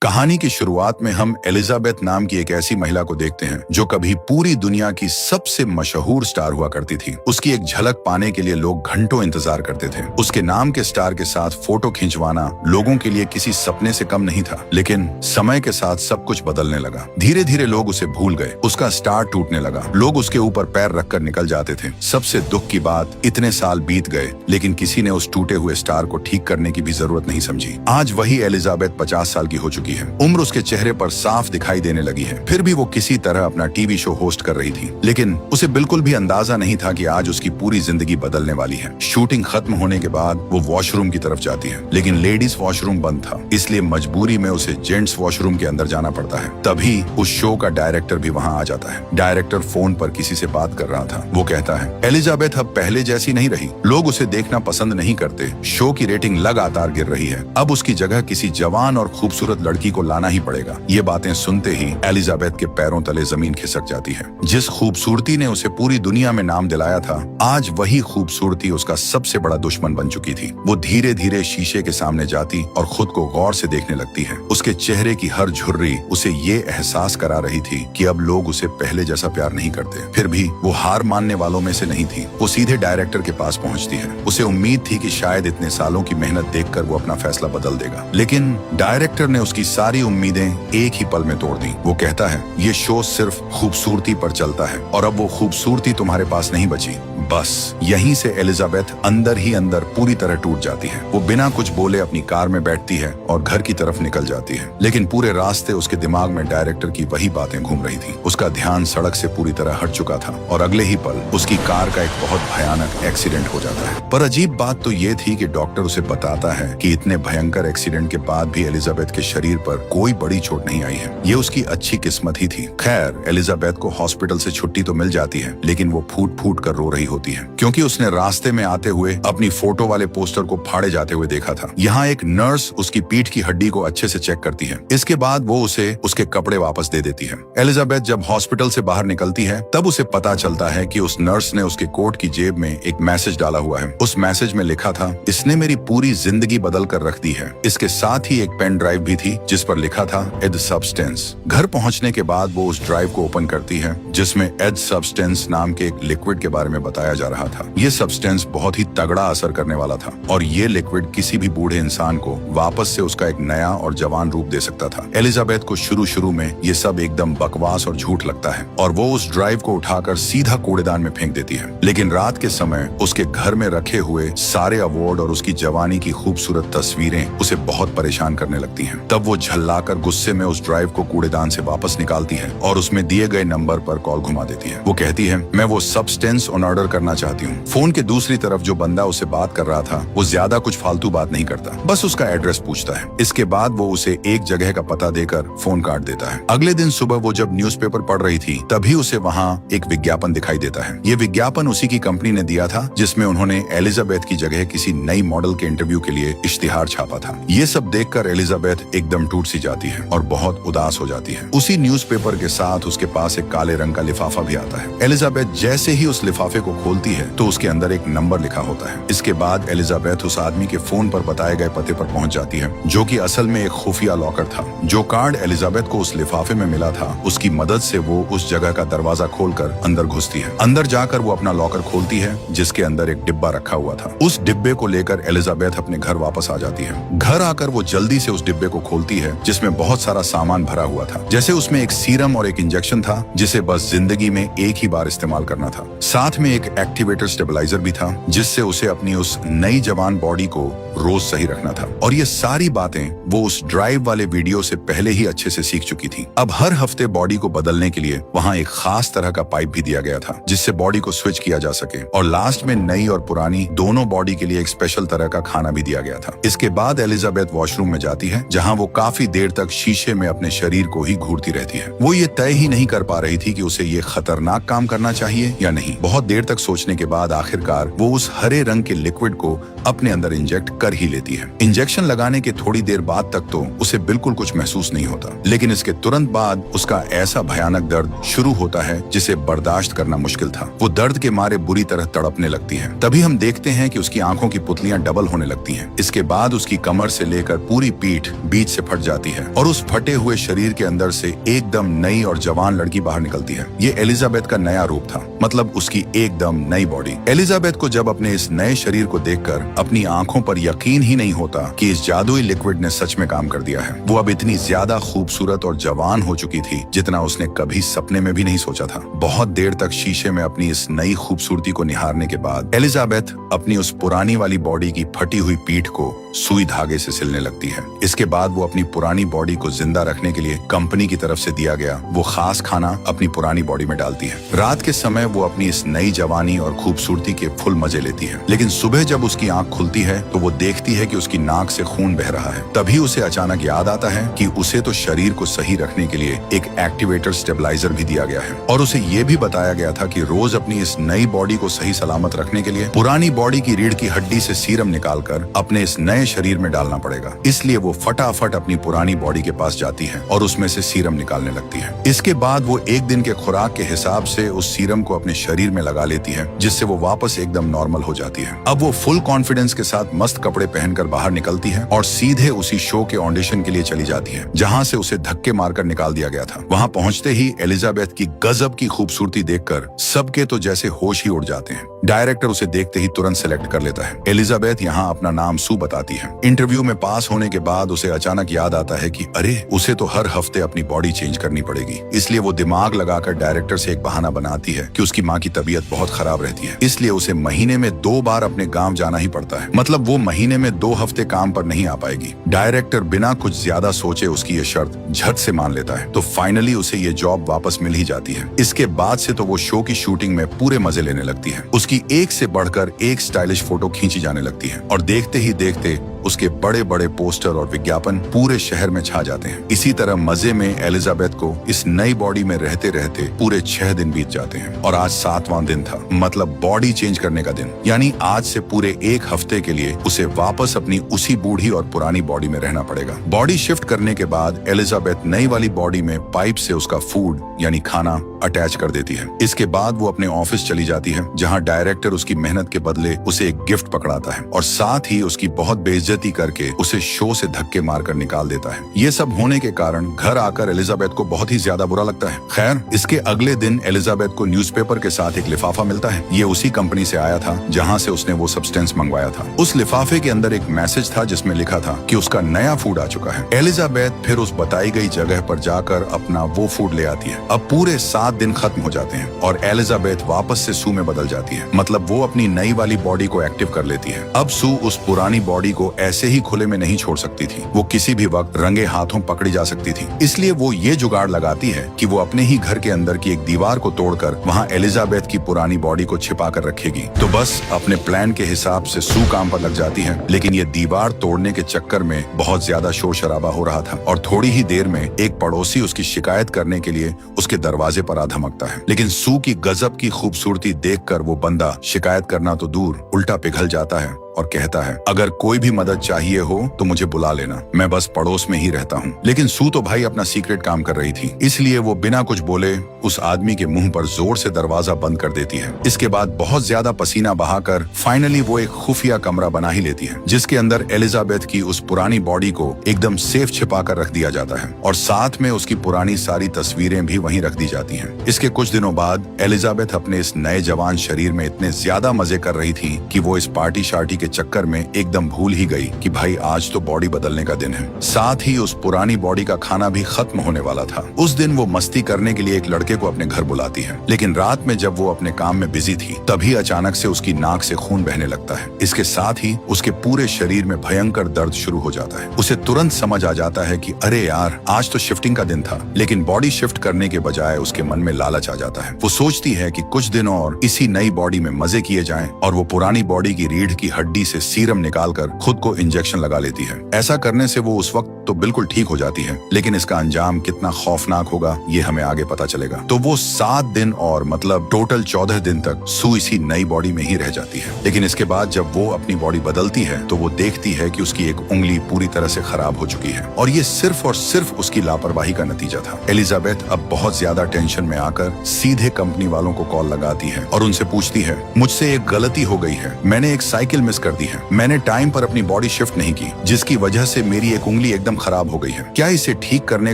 कहानी की शुरुआत में हम एलिजाबेथ नाम की एक ऐसी महिला को देखते हैं जो कभी पूरी दुनिया की सबसे मशहूर स्टार हुआ करती थी। उसकी एक झलक पाने के लिए लोग घंटों इंतजार करते थे। उसके नाम के स्टार के साथ फोटो खिंचवाना लोगों के लिए किसी सपने से कम नहीं था। लेकिन समय के साथ सब कुछ बदलने लगा। धीरे धीरे लोग उसे भूल गए। उसका स्टार टूटने लगा। लोग उसके ऊपर पैर रखकर निकल जाते थे। सबसे दुख की बात, इतने साल बीत गए लेकिन किसी ने उस टूटे हुए स्टार को ठीक करने की भी जरूरत नहीं समझी। आज वही एलिजाबेथ 50 साल की हो चुकी है। उम्र उसके चेहरे पर साफ दिखाई देने लगी है। फिर भी वो किसी तरह अपना टीवी शो होस्ट कर रही थी। लेकिन उसे बिल्कुल भी अंदाजा नहीं था कि आज उसकी पूरी जिंदगी बदलने वाली है। शूटिंग खत्म होने के बाद वो वॉशरूम की तरफ जाती है, लेकिन लेडीज वॉशरूम बंद था, इसलिए मजबूरी में उसे जेंट्स वॉशरूम के अंदर जाना पड़ता है। तभी उस शो का डायरेक्टर भी वहाँ आ जाता है। डायरेक्टर फोन पर किसी से बात कर रहा था। वो कहता है, एलिजाबेथ अब पहले जैसी नहीं रही। लोग उसे देखना पसंद नहीं करते। शो की रेटिंग लगातार गिर रही है। अब उसकी जगह किसी जवान और खूबसूरत लड़की को लाना ही पड़ेगा। ये बातें सुनते ही एलिजाबेथ के पैरों तले जमीन खिसक जाती है। जिस खूबसूरती ने उसे पूरी दुनिया में नाम दिलाया था, आज वही खूबसूरती उसका सबसे बड़ा दुश्मन बन चुकी थी। वो धीरे धीरे शीशे के सामने जाती और खुद को गौर से देखने लगती है। उसके चेहरे की हर झुर्री उसे ये एहसास करा रही थी कि अब लोग उसे पहले जैसा प्यार नहीं करते। फिर भी वो हार मानने वालों में से नहीं थी। वो सीधे डायरेक्टर के पास पहुंचती है। उसे उम्मीद थी कि शायद इतने सालों की मेहनत देखकर वो अपना फैसला बदल देगा, लेकिन डायरेक्टर ने उसकी सारी उम्मीदें एक ही पल में तोड़ दी। वो कहता है, ये शो सिर्फ खूबसूरती पर चलता है और अब वो खूबसूरती तुम्हारे पास नहीं बची। बस यहीं से एलिजाबेथ अंदर ही अंदर पूरी तरह टूट जाती है। वो बिना कुछ बोले अपनी कार में बैठती है और घर की तरफ निकल जाती है। लेकिन पूरे रास्ते उसके दिमाग में डायरेक्टर की वही बातें घूम रही थी। उसका ध्यान सड़क से पूरी तरह हट चुका था और अगले ही पल उसकी कार का एक बहुत भयानक एक्सीडेंट हो जाता है। पर अजीब बात तो ये थी कि डॉक्टर उसे बताता है कि इतने भयंकर एक्सीडेंट के बाद भी एलिजाबेथ के शरीर पर कोई बड़ी चोट नहीं आई है। ये उसकी अच्छी किस्मत ही थी। खैर, एलिजाबेथ को हॉस्पिटल से छुट्टी तो मिल जाती है, लेकिन वो फूट फूट कर रो रही होती है, क्योंकि उसने रास्ते में आते हुए अपनी फोटो वाले पोस्टर को फाड़े जाते हुए देखा था। यहाँ एक नर्स उसकी पीठ की हड्डी को अच्छे से चेक करती है। इसके बाद वो उसे उसके कपड़े वापस दे देती है। एलिजाबेथ जब हॉस्पिटल से बाहर निकलती है, तब उसे पता चलता है कि उस नर्स ने उसके कोट की जेब में एक मैसेज डाला हुआ है। उस मैसेज में लिखा था, इसने मेरी पूरी जिंदगी बदल कर रख दी है। इसके साथ ही एक पेन ड्राइव भी थी जिस पर लिखा था, एड सब्सटेंस। घर पहुंचने के बाद वो उस ड्राइव को ओपन करती है जिसमें एड सब्सटेंस नाम के एक लिक्विड के बारे में बताया जा रहा था। ये सब्सटेंस बहुत ही तगड़ा असर करने वाला था और ये लिक्विड किसी भी बूढ़े इंसान को वापस से उसका एक नया और जवान रूप दे सकता था। एलिजाबेथ को शुरू में ये सब एकदम बकवास और झूठ लगता है और वो उस ड्राइव को उठाकर सीधा कूड़ेदान में फेंक देती है। लेकिन रात के समय उसके घर में रखे हुए सारे अवार्ड और उसकी जवानी की खूबसूरत तस्वीरें उसे बहुत परेशान करने लगती हैं। तब वो झल्लाकर गुस्से में उस ड्राइव को कूड़ेदान से वापस निकालती है और उसमें दिए गए नंबर पर कॉल घुमा देती है। वो कहती है, मैं वो सब्सटेंस ऑन ऑर्डर करना चाहती हूँ। फोन के दूसरी तरफ जो बंदा उससे बात कर रहा था, वो ज्यादा कुछ फालतू बात नहीं करता, बस उसका एड्रेस पूछता है। इसके बाद वो उसे एक जगह का पता देकर फोन काट देता है। अगले दिन सुबह वो जब न्यूज़पेपर पढ़ रही थी, तभी उसे वहाँ एक विज्ञापन दिखाई देता है। ये विज्ञापन उसी की कंपनी ने दिया था जिसमें उन्होंने एलिजाबेथ की जगह किसी नई मॉडल के इंटरव्यू के लिए इश्तिहार छापा था। ये सब देखकर एलिजाबेथ एकदम टूट सी जाती है और बहुत उदास हो जाती है। उसी न्यूज़पेपर के साथ उसके पास एक काले रंग का लिफाफा भी आता है। एलिजाबेथ जैसे ही उस लिफाफे को खोलती है तो उसके अंदर एक नंबर लिखा होता है। इसके बाद एलिजाबेथ उस आदमी के फोन पर बताए गए पते पर पहुंच जाती है, जो कि असल में एक खुफिया लॉकर था। जो कार्ड एलिजाबेथ को उस लिफाफे में मिला था, उसकी मदद से वो उस जगह का दरवाजा खोलकर अंदर घुसती है। अंदर जाकर वो अपना लॉकर खोलती है जिसके अंदर एक डिब्बा रखा हुआ था। उस डिब्बे को लेकर एलिजाबेथ अपने घर वापस आ जाती है। घर आकर वो जल्दी से उस डिब्बे को खोलती है जिसमें बहुत सारा सामान भरा हुआ था। जैसे उसमें एक सीरम और एक इंजेक्शन था जिसे बस जिंदगी में एक ही बार इस्तेमाल करना था। साथ में एक एक्टिवेटर स्टेबलाइजर भी था जिससे उसे अपनी उस नई जवान बॉडी को रोज सही रखना था। और ये सारी बातें वो उस ड्राइव वाले वीडियो से पहले ही अच्छे से सीख चुकी थी। अब हर हफ्ते बॉडी को बदलने के लिए वहाँ एक खास तरह का पाइप भी दिया गया था जिससे बॉडी को स्विच किया जा सके। और लास्ट में नई और पुरानी दोनों बॉडी के लिए एक स्पेशल तरह का खाना भी दिया गया था। इसके बाद एलिजाबेथ वॉशरूम में जाती है जहाँ वो काफी देर तक शीशे में अपने शरीर को ही घूरती रहती है। वो ये तय ही नहीं कर पा रही थी कि उसे ये खतरनाक काम करना चाहिए या नहीं। बहुत देर तक सोचने के बाद आखिरकार वो उस हरे रंग के लिक्विड को अपने अंदर इंजेक्ट कर ही लेती है। इंजेक्शन लगाने के थोड़ी देर बाद तक तो उसे बिल्कुल कुछ महसूस नहीं होता, लेकिन इसके तुरंत बाद उसका ऐसा भयानक दर्द शुरू होता है जिसे बर्दाश्त करना मुश्किल था। वो दर्द के मारे बुरी तरह तड़पने लगती है। तभी हम देखते हैं कि उसकी आंखों की पुतलियां डबल होने लगती हैं। इसके बाद उसकी कमर से लेकर पूरी पीठ बीच से फट जाती है और उस फटे हुए शरीर के अंदर से एकदम नई और जवान लड़की बाहर निकलती है। ये एलिजाबेथ का नया रूप था, मतलब उसकी एकदम नई बॉडी। एलिजाबेथ को जब अपने इस नए शरीर को देखकर अपनी आंखों पर यकीन ही नहीं होता कि इस जादुई लिक्विड ने सच में काम कर दिया है। वो अब इतनी ज्यादा खूबसूरत और जवान हो चुकी थी जितना उसने कभी सपने में भी नहीं सोचा था। बहुत देर तक शीशे में अपनी इस नई खूबसूरती को निहारने के बाद एलिजाबेथ अपनी उस पुरानी वाली बॉडी की फटी हुई पीठ को सुई धागे से सिलने लगती है। इसके बाद वो अपनी पुरानी बॉडी को जिंदा रखने के लिए कंपनी की तरफ से दिया गया वो खास खाना अपनी पुरानी बॉडी में डालती है। रात के समय वो अपनी इस नई जवानी और खूबसूरती के फुल मजे लेती है, लेकिन सुबह जब उसकी आंख खुलती है तो वो देखती है कि उसकी नाक से खून बह रहा है। तभी उसे अचानक याद आता है कि उसे तो शरीर को सही रखने के लिए एक एक्टिवेटर स्टेबलाइजर भी दिया गया है और उसे ये भी बताया गया था कि रोज अपनी इस नई बॉडी को सही सलामत रखने के लिए पुरानी बॉडी की रीढ़ की हड्डी से सीरम निकालकर अपने इस नए शरीर में डालना पड़ेगा। इसलिए वो फटाफट अपनी पुरानी बॉडी के पास जाती है और उसमें से सीरम निकालने लगती है। इसके बाद वो एक दिन के खुराक के हिसाब से उस सीरम को अपने शरीर में लगा लेती है, जिससे वो वापस एकदम नॉर्मल हो जाती है। अब वो फुल कॉन्फिडेंस के साथ मस्त कपड़े पहनकर बाहर निकलती है और सीधे उसी शो के ऑडिशन के लिए चली जाती है जहाँ से उसे धक्के मारकर निकाल दिया गया था। वहाँ पहुँचते ही एलिजाबेथ की गजब की खूबसूरती देखकर सबके तो जैसे होश ही उड़ जाते हैं। डायरेक्टर उसे देखते ही तुरंत सेलेक्ट कर लेता है। एलिजाबेथ यहाँ अपना नाम सू बताती है। इंटरव्यू में पास होने के बाद उसे अचानक याद आता है कि अरे उसे तो हर हफ्ते अपनी बॉडी चेंज करनी पड़ेगी। इसलिए वो दिमाग लगाकर डायरेक्टर से एक बहाना बनाती है कि उसकी माँ की तबीयत बहुत खराब रहती है, इसलिए उसे महीने में 2 बार अपने गांव जाना ही पड़ता है। मतलब वो महीने में 2 हफ्ते काम पर नहीं आ पाएगी। डायरेक्टर बिना कुछ ज्यादा सोचे उसकी ये शर्त झट से मान लेता है, तो फाइनली उसे ये जॉब वापस मिल ही जाती है। इसके बाद से तो वो शो की शूटिंग में पूरे मजे लेने लगती है। उसकी एक से बढ़कर एक स्टाइलिश फोटो खींची जाने लगती है और देखते ही देखते उसके बड़े बड़े पोस्टर और विज्ञापन पूरे शहर में छा जाते हैं। इसी तरह मजे में एलिजाबेथ को इस नई बॉडी में रहते रहते पूरे 6 दिन बीत जाते हैं और आज 7वां दिन था, मतलब बॉडी चेंज करने का दिन। यानी आज से पूरे 1 हफ्ते के लिए उसे वापस अपनी उसी बूढ़ी और पुरानी बॉडी में रहना पड़ेगा। बॉडी शिफ्ट करने के बाद एलिजाबेथ नई वाली बॉडी में पाइप से उसका फूड यानी खाना अटैच कर देती है। इसके बाद वो अपने ऑफिस चली जाती है जहाँ डायरेक्टर उसकी मेहनत के बदले उसे एक गिफ्ट पकड़ाता है और साथ ही उसकी बहुत बेइज्जती करके उसे शो से धक्के मारकर निकाल देता है। ये सब होने के कारण घर आकर एलिजाबेथ को बहुत ही ज्यादा बुरा लगता है। खैर, इसके अगले दिन एलिजाबेथ को न्यूज़पेपर के साथ एक लिफाफा मिलता है। ये उसी कंपनी से आया था जहाँ से उसने वो सब्सटेंस मंगवाया था। उस लिफाफे के अंदर एक मैसेज था जिसमें लिखा था कि उसका नया फूड आ चुका है। एलिजाबेथ फिर उस बताई गई जगह पर जाकर अपना वो फूड ले आती है। अब पूरे 7 दिन खत्म हो जाते हैं और एलिजाबेथ वापस से सू में बदल जाती है। मतलब वो अपनी नई वाली बॉडी को एक्टिव कर लेती है। अब सू उस पुरानी बॉडी को ऐसे ही खुले में नहीं छोड़ सकती थी। वो किसी भी वक्त रंगे हाथों पकड़ी जा सकती थी। इसलिए वो ये जुगाड़ लगाती है कि वो अपने ही घर के अंदर की एक दीवार को तोड़कर वहाँ एलिजाबेथ की पुरानी बॉडी को छिपा कर रखेगी। तो बस अपने प्लान के हिसाब से सू काम पर लग जाती है, लेकिन ये दीवार तोड़ने के चक्कर में बहुत ज्यादा शोर शराबा हो रहा था और थोड़ी ही देर में एक पड़ोसी उसकी शिकायत करने के लिए उसके दरवाजे पर आ धमकता है। लेकिन सू की गजब की खूबसूरती देखकर वो बंदा शिकायत करना तो दूर उल्टा पिघल जाता है और कहता है, अगर कोई भी मदद चाहिए हो तो मुझे बुला लेना, मैं बस पड़ोस में ही रहता हूँ। लेकिन सू तो भाई अपना सीक्रेट काम कर रही थी, इसलिए वो बिना कुछ बोले उस आदमी के मुंह पर जोर से दरवाजा बंद कर देती है। इसके बाद बहुत ज्यादा पसीना बहाकर फाइनली वो एक खुफिया कमरा बना ही लेती है, जिसके अंदर एलिजाबेथ की उस पुरानी बॉडी को एकदम सेफ छिपा कर रख दिया जाता है और साथ में उसकी पुरानी सारी तस्वीरें भी वहीं रख दी जाती हैं। इसके कुछ दिनों बाद एलिजाबेथ अपने इस नए जवान शरीर में इतने ज्यादा मजे कर रही थी कि वो इस पार्टी शार्टी के चक्कर में एकदम भूल ही गई कि भाई आज तो बॉडी बदलने का दिन है। साथ ही उस पुरानी बॉडी का खाना भी खत्म होने वाला था। उस दिन वो मस्ती करने के लिए एक लड़के को अपने घर बुलाती है, लेकिन रात में जब वो अपने काम में बिजी थी तभी अचानक से उसकी नाक से खून बहने लगता है। इसके साथ ही उसके पूरे शरीर में भयंकर दर्द शुरू हो जाता है। उसे तुरंत समझ आ जाता है कि अरे यार, आज तो शिफ्टिंग का दिन था, लेकिन बॉडी शिफ्ट करने के बजाय उसके मन में लालच आ जाता है। वो सोचती है कि कुछ दिन और इसी नई बॉडी में मजे किए जाएं और वो पुरानी बॉडी की रीढ़ की हड्डी हड्डी से सीरम निकालकर खुद को इंजेक्शन लगा लेती है। ऐसा करने से वो उस वक्त तो बिल्कुल ठीक हो जाती है, लेकिन इसका अंजाम कितना खौफनाक होगा ये हमें आगे पता चलेगा। तो वो 7 दिन और मतलब टोटल 14 दिन तक सू इसी नई बॉडी में ही रह जाती है। लेकिन इसके बाद जब वो अपनी बॉडी बदलती है तो वो देखती है कि उसकी एक उंगली पूरी तरह से खराब हो चुकी है, और ये सिर्फ और सिर्फ उसकी लापरवाही का नतीजा था। एलिजाबेथ अब बहुत ज्यादा टेंशन में आकर सीधे कंपनी वालों को कॉल लगाती है और उनसे पूछती है, मुझसे एक गलती हो गई है, मैंने एक साइकिल मिस कर दी है, मैंने टाइम पर अपनी बॉडी शिफ्ट नहीं की, जिसकी वजह से मेरी एक उंगली एकदम खराब हो गई है। क्या इसे ठीक करने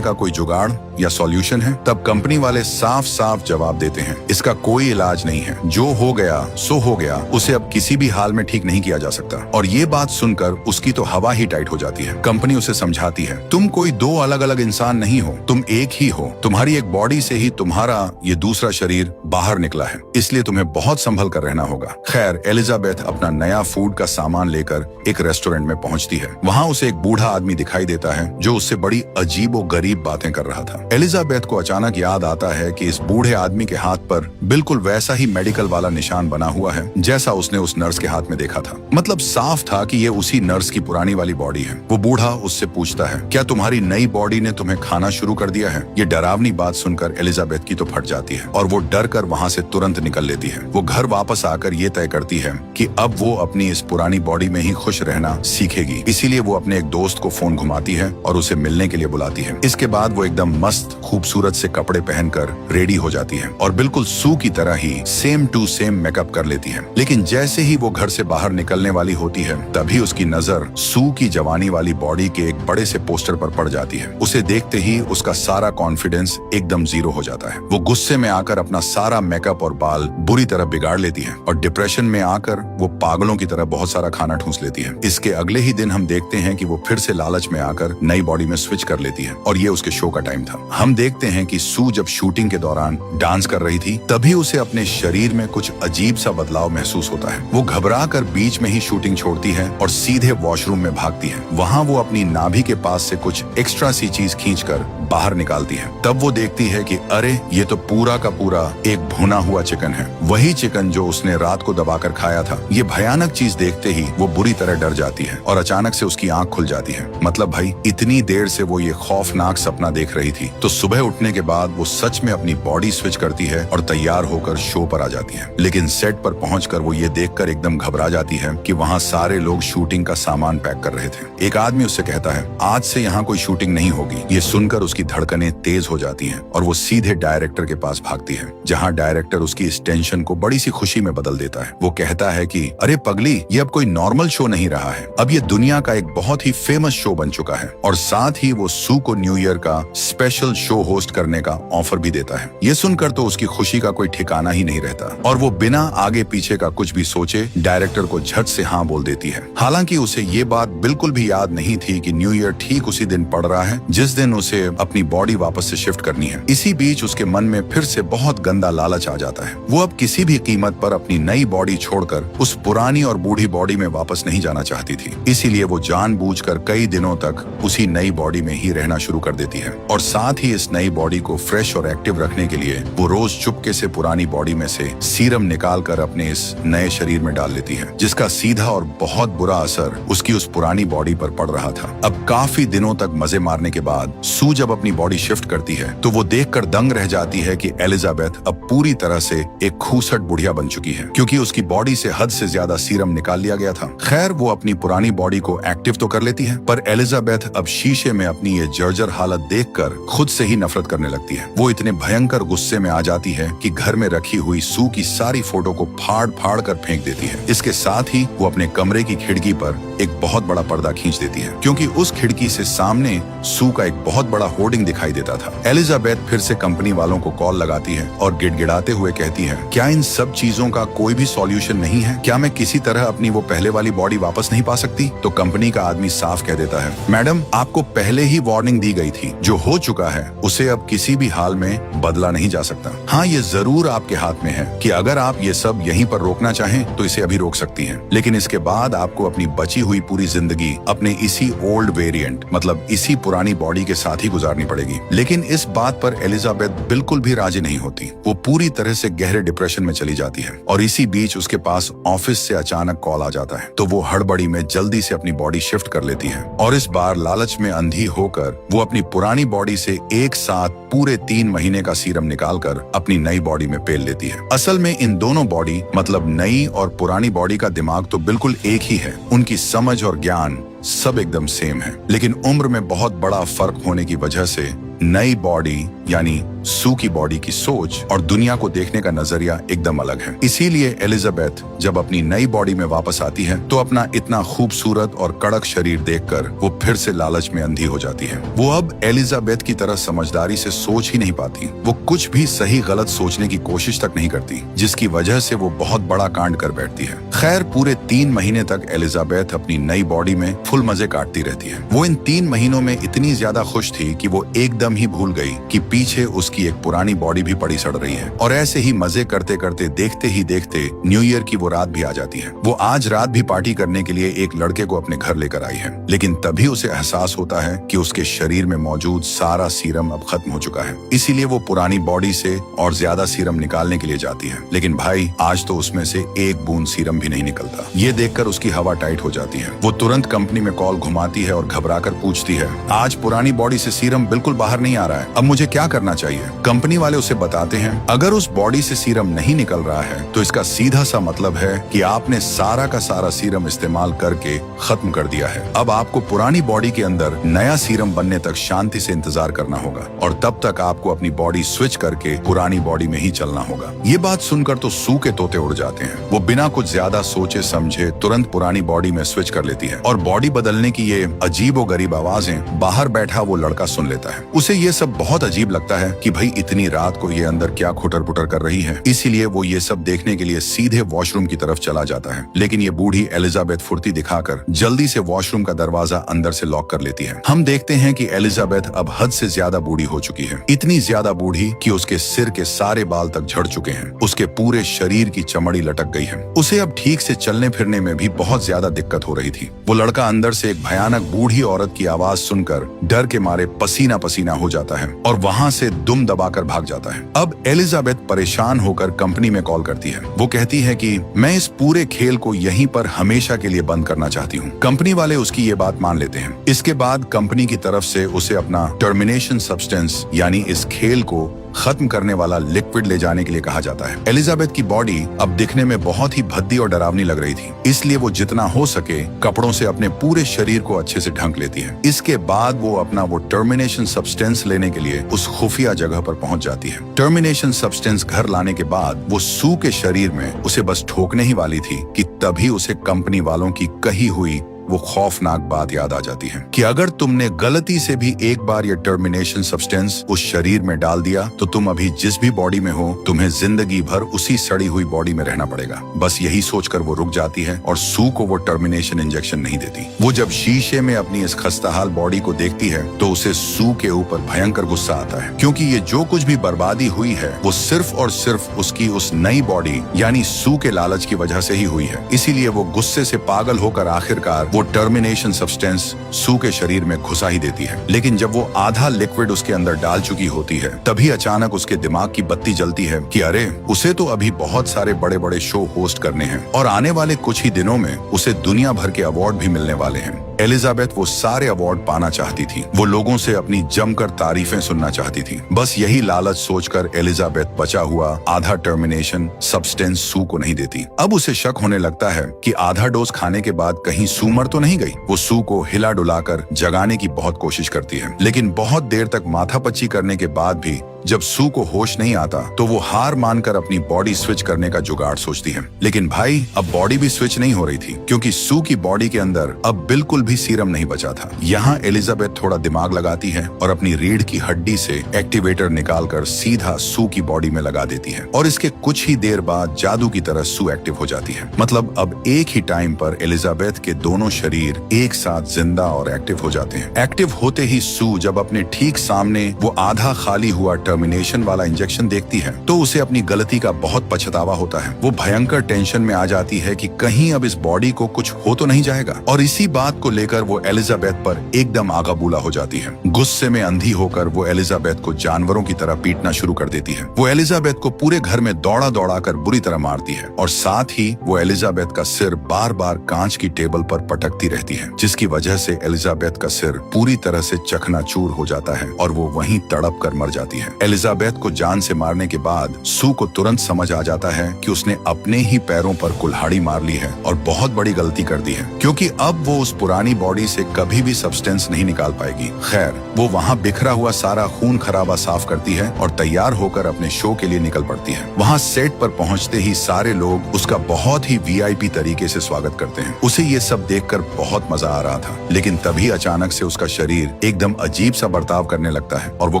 का कोई जुगाड़ या सॉल्यूशन है? तब कंपनी वाले साफ साफ जवाब देते हैं, इसका कोई इलाज नहीं है, जो हो गया सो हो गया, उसे अब किसी भी हाल में ठीक नहीं किया जा सकता। और ये बात सुनकर उसकी तो हवा ही टाइट हो जाती है। कंपनी उसे समझाती है, तुम कोई 2 अलग अलग इंसान नहीं हो, तुम एक ही हो, तुम्हारी एक बॉडी से ही तुम्हारा ये दूसरा शरीर बाहर निकला है, इसलिए तुम्हें बहुत संभल कर रहना होगा। खैर, एलिजाबेथ अपना नया फूड का सामान लेकर एक रेस्टोरेंट में पहुंचती है। वहां उसे एक बूढ़ा आदमी दिखाई देता है जो उससे बड़ी अजीबो गरीब बातें कर रहा था। एलिजाबेथ को अचानक याद आता है कि इस बूढ़े आदमी के हाथ पर बिल्कुल वैसा ही मेडिकल वाला निशान बना हुआ है जैसा उसने उस नर्स के हाथ में देखा था। मतलब साफ था कि ये उसी नर्स की पुरानी वाली बॉडी है। वो बूढ़ा उससे पूछता है, क्या तुम्हारी नई बॉडी ने तुम्हें खाना शुरू कर दिया है? ये डरावनी बात सुनकर एलिजाबेथ की तो फट जाती है और वो डर कर वहाँ से तुरंत निकल लेती है। वो घर वापस आकर ये तय करती है कि अब वो अपनी इस पुरानी बॉडी में ही खुश रहना सीखेगी। इसीलिए वो अपने एक दोस्त को फोन घुमाती है और उसे मिलने के लिए बुलाती है। इसके बाद वो एकदम मस्त खूबसूरत से कपड़े पहनकर रेडी हो जाती है और बिल्कुल सू की तरह ही सेम टू सेम मेकअप कर लेती है। लेकिन जैसे ही वो घर से बाहर निकलने वाली होती है तभी उसकी नजर सू की जवानी वाली बॉडी के एक बड़े से पोस्टर पर पड़ जाती है। उसे देखते ही उसका सारा कॉन्फिडेंस एकदम जीरो हो जाता है। वो गुस्से में आकर अपना सारा मेकअप और बाल बुरी तरह बिगाड़ लेती है और डिप्रेशन में आकर वो पागलों की तरह बहुत सारा खाना ठूंस लेती है। इसके अगले ही दिन हम देखते हैं कि वो फिर से लालच में आकर नई बॉडी में स्विच कर लेती है और ये उसके शो का टाइम था। हम देखते हैं कि सू जब शूटिंग के दौरान डांस कर रही थी तभी उसे अपने शरीर में कुछ अजीब सा बदलाव महसूस होता है। वो घबरा कर बीच में ही शूटिंग छोड़ती है और सीधे वॉशरूम में भागती है। वहाँ वो अपनी नाभि के पास से कुछ एक्स्ट्रा सी चीज खींचकर बाहर निकालती है। तब वो देखती है कि अरे ये तो पूरा का पूरा एक भुना हुआ चिकन है, वही चिकन जो उसने रात को दबाकर खाया था। ये भयानक चीज देखते ही वो बुरी तरह डर जाती है और अचानक से उसकी आंख खुल जाती है। मतलब भाई, इतनी देर से वो ये खौफनाक सपना देख रही थी, तो सुबह उठने के बाद वो सच में अपनी बॉडी स्विच करती है और तैयार होकर शो पर आ जाती है। लेकिन सेट पर पहुंचकर वो ये देखकर एकदम घबरा जाती है कि वहाँ सारे लोग शूटिंग का सामान पैक कर रहे थे। एक आदमी उससे कहता है, आज से यहाँ कोई शूटिंग नहीं होगी। ये सुनकर उसकी धड़कनें तेज हो जाती हैं और वो सीधे डायरेक्टर के पास भागती है, जहाँ डायरेक्टर उसकी इस टेंशन को बड़ी सी खुशी में बदल देता है। वो कहता है कि अरे पगली, ये अब कोई नॉर्मल शो नहीं रहा है, अब ये दुनिया का एक बहुत ही फेमस शो बन चुका है। और साथ ही वो सू को न्यू ईयर का स्पेशल शो होस्ट करने का ऑफर भी देता है। ये सुनकर तो उसकी खुशी का कोई ठिकाना ही नहीं रहता और वो बिना आगे पीछे का कुछ भी सोचे डायरेक्टर को झट से हाँ बोल देती है। हालांकि उसे ये बात बिल्कुल भी याद नहीं थी कि न्यू ईयर ठीक उसी दिन पड़ रहा है जिस दिन उसे अपनी बॉडी वापस से शिफ्ट करनी है। इसी बीच उसके मन में फिर से बहुत गंदा लालच आ जाता है। वो अब किसी भी कीमत पर अपनी नई बॉडी छोड़कर उस पुरानी और बूढ़ी बॉडी में वापस नहीं जाना चाहती थी। इसीलिए वो जानबूझकर कई दिनों तक उसी नई बॉडी में ही रहना शुरू कर देती है और साथ ही इस नई बॉडी को फ्रेश और एक्टिव रखने के लिए वो रोज चुपके से पुरानी बॉडी में से सीरम निकाल कर अपने इस नए शरीर में डाल लेती है, जिसका सीधा और बहुत बुरा असर उसकी उस पुरानी बॉडी पर पड़ रहा था। अब काफी दिनों तक मजे मारने के बाद सू जब अपनी बॉडी शिफ्ट करती है तो वो देखकर दंग रह जाती है कि एलिजाबेथ अब पूरी तरह से एक खूसट बुढ़िया बन चुकी है, क्योंकि उसकी बॉडी से हद से ज्यादा सीरम निकाल लिया गया था। खैर, वो अपनी पुरानी बॉडी को एक्टिव तो कर लेती है, पर एलिजाबेथ अब शीशे में अपनी ये जर्जर हालत देखकर खुद से ही नफरत करने लगती है। वो इतने भयंकर गुस्से में आ जाती है कि घर में रखी हुई सू की सारी फोटो को फाड़ फाड़ कर फेंक देती है। इसके साथ ही वो अपने कमरे की खिड़की पर एक बहुत बड़ा पर्दा खींच देती है, क्योंकि उस खिड़की से सामने सू का एक बहुत बड़ा होर्डिंग दिखाई देता था। एलिजाबेथ फिर से कंपनी वालों को कॉल लगाती है और गिड़गिड़ाते हुए कहती है, क्या इन सब चीजों का कोई भी सॉल्यूशन नहीं है? क्या मैं किसी तरह अपनी वो पहले वाली बॉडी वापस नहीं पा सकती? तो कंपनी का आदमी साफ कह देता है, मैडम, आपको पहले ही वार्निंग दी गई थी, जो हो चुका है उसे अब किसी भी हाल में बदला नहीं जा सकता। हाँ, ये जरूर आपके हाथ में है कि अगर आप ये सब यहीं पर रोकना चाहें तो इसे अभी रोक सकती हैं, लेकिन इसके बाद आपको अपनी बची हुई पूरी जिंदगी अपने इसी ओल्ड वेरिएंट मतलब इसी पुरानी बॉडी के साथ ही गुजारनी पड़ेगी। लेकिन इस बात पर एलिजाबेथ बिल्कुल भी राजी नहीं होती। वो पूरी तरह से गहरे डिप्रेशन में चली जाती है और इसी बीच उसके पास ऑफिस से अचानक कॉल आ जाता है, तो वो हड़बड़ी में जल्दी से अपनी बॉडी शिफ्ट कर लेती है और इस बार लालच में अंधी होकर वो अपनी पुरानी बॉडी से एक साथ पूरे 3 महीने का सीरम निकालकर अपनी नई बॉडी में पेल लेती है। असल में इन दोनों बॉडी मतलब नई और पुरानी बॉडी का दिमाग तो बिल्कुल एक ही है, उनकी समझ और ज्ञान सब एकदम सेम है, लेकिन उम्र में बहुत बड़ा फर्क होने की वजह से नई बॉडी यानी सू की बॉडी की सोच और दुनिया को देखने का नजरिया एकदम अलग है। इसीलिए एलिजाबेथ जब अपनी नई बॉडी में वापस आती है तो अपना इतना खूबसूरत और कड़क शरीर देखकर वो फिर से लालच में अंधी हो जाती है। वो अब एलिजाबेथ की तरह समझदारी से सोच ही नहीं पाती। वो कुछ भी सही गलत सोचने की कोशिश तक नहीं करती, जिसकी वजह से वो बहुत बड़ा कांड कर बैठती है। खैर, पूरे 3 महीने तक एलिजाबेथ अपनी नई बॉडी में फुल मजे काटती रहती है। वो इन 3 महीनों में इतनी ज्यादा खुश थी कि वो एकदम ही भूल गई कि पीछे उसकी एक पुरानी बॉडी भी पड़ी सड़ रही है। और ऐसे ही मजे करते करते देखते ही देखते न्यू ईयर की वो रात भी आ जाती है। वो आज रात भी पार्टी करने के लिए एक लड़के को अपने घर लेकर आई है, लेकिन तभी उसे एहसास होता है कि उसके शरीर में मौजूद सारा सीरम अब खत्म हो चुका है। इसीलिए वो पुरानी बॉडी से और ज्यादा सीरम निकालने के लिए जाती है, लेकिन भाई आज तो उसमें से एक बूंद सीरम भी नहीं निकलता। ये देखकर उसकी हवा टाइट हो जाती है। वो तुरंत कंपनी में कॉल घुमाती है और घबराकर पूछती है, आज पुरानी बॉडी से सीरम बिल्कुल बाहर नहीं आ रहा है, अब मुझे क्या करना चाहिए? कंपनी वाले उसे बताते हैं, अगर उस बॉडी से सीरम नहीं निकल रहा है तो इसका सीधा सा मतलब है कि आपने सारा का सारा सीरम इस्तेमाल करके खत्म कर दिया है। अब आपको पुरानी बॉडी के अंदर नया सीरम बनने तक शांति से इंतजार करना होगा और तब तक आपको अपनी बॉडी स्विच करके पुरानी बॉडी में ही चलना होगा। ये बात सुनकर तो सू के तोते उड़ जाते हैं। वो बिना कुछ ज्यादा सोचे समझे तुरंत पुरानी बॉडी में स्विच कर लेती है और बॉडी बदलने की ये अजीबोगरीब आवाजें बाहर बैठा वो लड़का सुन लेता है। उसे ये सब बहुत अजीब लगता है कि भाई इतनी रात को ये अंदर क्या खुटर पुटर कर रही है। इसीलिए वो ये सब देखने के लिए सीधे वॉशरूम की तरफ चला जाता है, लेकिन ये बूढ़ी एलिजाबेथ फुर्ती दिखाकर जल्दी से वॉशरूम का दरवाजा अंदर से लॉक कर लेती है। हम देखते हैं कि एलिजाबेथ अब हद से ज्यादा बूढ़ी हो चुकी है, इतनी ज्यादा बूढ़ी कि उसके सिर के सारे बाल तक झड़ चुके हैं, उसके पूरे शरीर की चमड़ी लटक गई है। उसे अब ठीक से चलने फिरने में भी बहुत ज्यादा दिक्कत हो रही थी। वो लड़का अंदर से एक भयानक बूढ़ी औरत की आवाज सुनकर डर के मारे पसीना पसीना हो जाता है और वहां से दुम दबाकर भाग जाता है। अब एलिजाबेथ परेशान होकर कंपनी में कॉल करती है। वो कहती है कि मैं इस पूरे खेल को यहीं पर हमेशा के लिए बंद करना चाहती हूँ। कंपनी वाले उसकी ये बात मान लेते हैं। इसके बाद कंपनी की तरफ से उसे अपना टर्मिनेशन सब्सटेंस यानी इस खेल को खत्म करने वाला लिक्विड ले जाने के लिए कहा जाता है। एलिजाबेथ की बॉडी अब दिखने में बहुत ही भद्दी और डरावनी लग रही थी, इसलिए वो जितना हो सके कपड़ों से अपने पूरे शरीर को अच्छे से ढक लेती है। इसके बाद वो अपना वो टर्मिनेशन सब्सटेंस लेने के लिए उस खुफिया जगह पर पहुंच जाती है। टर्मिनेशन सब्सटेंस घर लाने के बाद वो सू के शरीर में उसे बस ठोकने ही वाली थी कि तभी उसे कंपनी वालों की कही हुई वो खौफनाक बात याद आ जाती है कि अगर तुमने गलती से भी एक बार ये टर्मिनेशन सब्सटेंस उस शरीर में डाल दिया तो तुम अभी जिस भी बॉडी में हो तुम्हें जिंदगी भर उसी सड़ी हुई बॉडी में रहना पड़ेगा। बस यही सोचकर वो रुक जाती है और सू को वो टर्मिनेशन इंजेक्शन नहीं देती। वो जब शीशे में अपनी इस खस्ताहाल बॉडी को देखती है तो उसे सू के ऊपर भयंकर गुस्सा आता है, क्योंकि ये जो कुछ भी बर्बादी हुई है वो सिर्फ और सिर्फ उसकी उस नई बॉडी यानी सू के लालच की वजह से ही हुई है। इसीलिए वो गुस्से से पागल होकर आखिरकार वो टर्मिनेशन सब्सटेंस सू के शरीर में घुसा ही देती है। लेकिन जब वो आधा लिक्विड उसके अंदर डाल चुकी होती है तभी अचानक उसके दिमाग की बत्ती जलती है कि अरे उसे तो अभी बहुत सारे बड़े बड़े शो होस्ट करने हैं और आने वाले कुछ ही दिनों में उसे दुनिया भर के अवार्ड भी मिलने वाले हैं। एलिजाबेथ वो सारे अवार्ड पाना चाहती थी। वो लोगों से अपनी जमकर तारीफें सुनना चाहती थी। बस यही लालच सोचकर एलिजाबेथ बचा हुआ आधा टर्मिनेशन सब्सटेंस सू को नहीं देती। अब उसे शक होने लगता है कि आधा डोज खाने के बाद कहीं सू मर तो नहीं गई। वो सू को हिला डुलाकर जगाने की बहुत कोशिश करती है, लेकिन बहुत देर तक माथापच्ची करने के बाद भी जब सू को होश नहीं आता तो वो हार मानकर अपनी बॉडी स्विच करने का जुगाड़ सोचती है। लेकिन भाई अब बॉडी भी स्विच नहीं हो रही थी, क्योंकि सू की बॉडी के अंदर अब बिल्कुल भी सीरम नहीं बचा था। यहाँ एलिजाबेथ थोड़ा दिमाग लगाती है और अपनी रीढ़ की हड्डी से एक्टिवेटर निकालकर सीधा सू की बॉडी में लगा देती है, और इसके कुछ ही देर बाद जादू की तरह सू एक्टिव हो जाती है। मतलब अब एक ही टाइम पर एलिजाबेथ के दोनों शरीर एक साथ जिंदा और एक्टिव हो जाते हैं। एक्टिव होते ही सू जब अपने ठीक सामने वो आधा खाली हुआ टर्मिनेशन वाला इंजेक्शन देखती है तो उसे अपनी गलती का बहुत पछतावा होता है। वो भयंकर टेंशन में आ जाती है कि कहीं अब इस बॉडी को कुछ हो तो नहीं जाएगा, और इसी बात को लेकर वो एलिजाबेथ पर एकदम आगाबूला हो जाती है। गुस्से में अंधी होकर वो एलिजाबेथ को जानवरों की तरह पीटना शुरू कर देती है। वो एलिजाबेथ को पूरे घर में दौड़ा दौड़ा कर बुरी तरह मारती है, और साथ ही वो एलिजाबेथ का सिर बार बार कांच की टेबल पर पटकती रहती है, जिसकी वजह से एलिजाबेथ का सिर पूरी तरह से चकनाचूर हो जाता है और वो वहीं तड़प कर मर जाती है। एलिजाबेथ को जान से मारने के बाद सू को तुरंत समझ आ जाता है कि उसने अपने ही पैरों पर कुल्हाड़ी मार ली है और बहुत बड़ी गलती कर दी है, क्योंकि अब वो उस पुरानी बॉडी से कभी भी सब्सटेंस नहीं निकाल पाएगी। खैर, वो वहाँ बिखरा हुआ सारा खून खराबा साफ करती है और तैयार होकर अपने शो के लिए निकल पड़ती है। वहाँ सेट पर पहुँचते ही सारे लोग उसका बहुत ही वीआईपी तरीके से स्वागत करते हैं। उसे ये सब देखकर बहुत मजा आ रहा था, लेकिन तभी अचानक से उसका शरीर एकदम अजीब सा बर्ताव करने लगता है और वो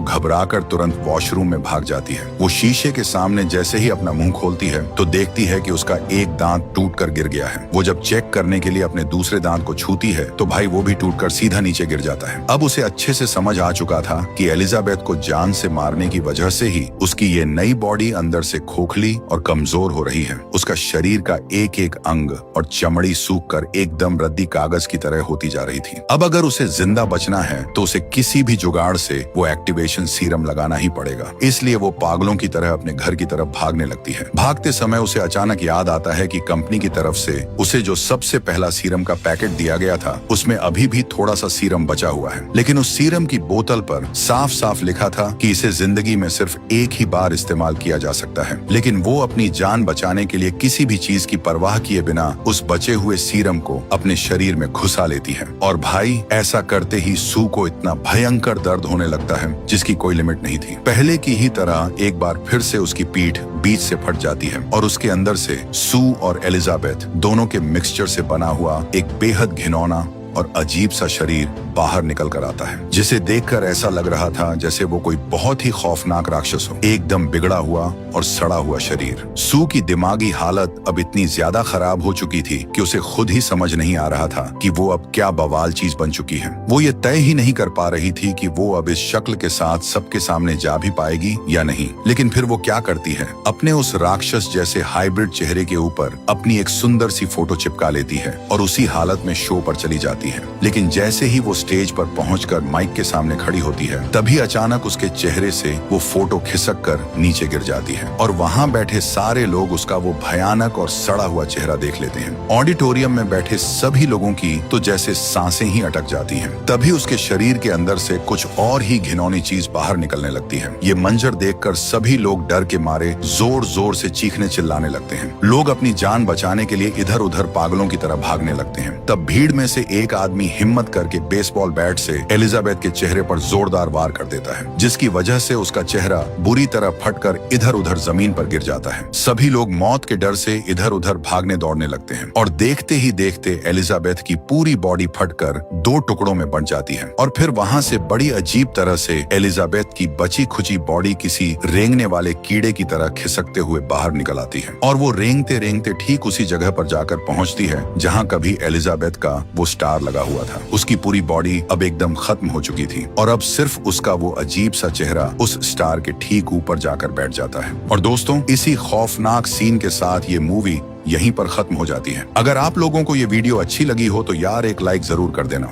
घबराकर तुरंत वॉशरूम में भाग जाती है। वो शीशे के सामने जैसे ही अपना मुंह खोलती है तो देखती है कि उसका एक दांत टूटकर गिर गया है। वो जब चेक करने के लिए अपने दूसरे दांत को छूती है तो भाई वो भी टूटकर सीधा नीचे गिर जाता है। अब उसे अच्छे से समझ आ चुका था कि एलिजाबेथ को जान से मारने की वजह से ही उसकी ये नई बॉडी अंदर से खोखली और कमजोर हो रही है। उसका शरीर का एक एक अंग और चमड़ी सूख कर एकदम रद्दी कागज की तरह होती जा रही थी। अब अगर उसे जिंदा बचना है तो उसे किसी भी जुगाड़ से वो एक्टिवेशन सीरम लगाना ही पड़ेगा। इसलिए वो पागलों की तरह अपने घर की तरफ भागने लगती है। भागते समय उसे अचानक याद आता है कि कंपनी की तरफ से उसे जो सबसे पहला सीरम का पैकेट दिया गया था उसमें अभी भी थोड़ा सा सीरम बचा हुआ है, लेकिन उस सीरम की बोतल पर साफ साफ लिखा था कि इसे जिंदगी में सिर्फ एक ही बार इस्तेमाल किया जा सकता है। लेकिन वो अपनी जान बचाने के लिए किसी भी चीज की परवाह किए बिना उस बचे हुए सीरम को अपने शरीर में घुसा लेती है, और भाई ऐसा करते ही सू को इतना भयंकर दर्द होने लगता है जिसकी कोई लिमिट नहीं थी। पहले की ही तरह एक बार फिर से उसकी पीठ बीच से फट जाती है और उसके अंदर से सू और एलिजाबेथ दोनों के मिक्सचर से बना हुआ एक बेहद घिनौना और अजीब सा शरीर बाहर निकल कर आता है, जिसे देखकर ऐसा लग रहा था जैसे वो कोई बहुत ही खौफनाक राक्षस हो। एकदम बिगड़ा हुआ और सड़ा हुआ शरीर। सू की दिमागी हालत अब इतनी ज्यादा खराब हो चुकी थी कि उसे खुद ही समझ नहीं आ रहा था कि वो अब क्या बवाल चीज बन चुकी है। वो ये तय ही नहीं कर पा रही थी कि वो अब इस शक्ल के साथ सबके सामने जा भी पाएगी या नहीं। लेकिन फिर वो क्या करती है, अपने उस राक्षस जैसे हाइब्रिड चेहरे के ऊपर अपनी एक सुंदर सी फोटो चिपका लेती है और उसी हालत में शो पर चली जाती है। लेकिन जैसे ही वो स्टेज पर पहुंचकर माइक के सामने खड़ी होती है तभी अचानक उसके चेहरे से वो फोटो खिसक कर नीचे गिर जाती है और वहां बैठे सारे लोग उसका वो भयानक और सड़ा हुआ चेहरा देख लेते हैं। ऑडिटोरियम में बैठे सभी लोगों की तो जैसे सांसें ही अटक जाती हैं। तभी उसके शरीर के अंदर से कुछ और ही घिनौनी चीज बाहर निकलने लगती है। ये मंजर देखकर सभी लोग डर के मारे जोर जोर से चीखने चिल्लाने लगते हैं। लोग अपनी जान बचाने के लिए इधर उधर पागलों की तरह भागने लगते हैं। तब भीड़ में से एक आदमी हिम्मत करके बेसबॉल बैट से एलिजाबेथ के चेहरे पर जोरदार वार कर देता है, जिसकी वजह से उसका चेहरा बुरी तरह फटकर इधर उधर जमीन पर गिर जाता है। सभी लोग मौत के डर से इधर उधर भागने दौड़ने लगते हैं और देखते ही देखते एलिजाबेथ की पूरी बॉडी फटकर 2 टुकड़ों में बंट जाती है और फिर वहां से बड़ी अजीब तरह से एलिजाबेथ की बची खुची बॉडी किसी रेंगने वाले कीड़े की तरह खिसकते हुए बाहर निकल आती है और वो रेंगते रेंगते ठीक उसी जगह पर जाकर पहुंचती है जहां कभी एलिजाबेथ का वो स्टार लगा हुआ था। उसकी पूरी बॉडी अब एकदम खत्म हो चुकी थी और अब सिर्फ उसका वो अजीब सा चेहरा उस स्टार के ठीक ऊपर जाकर बैठ जाता है। और दोस्तों, इसी खौफनाक सीन के साथ ये मूवी यहीं पर खत्म हो जाती है। अगर आप लोगों को ये वीडियो अच्छी लगी हो तो यार एक लाइक जरूर कर देना।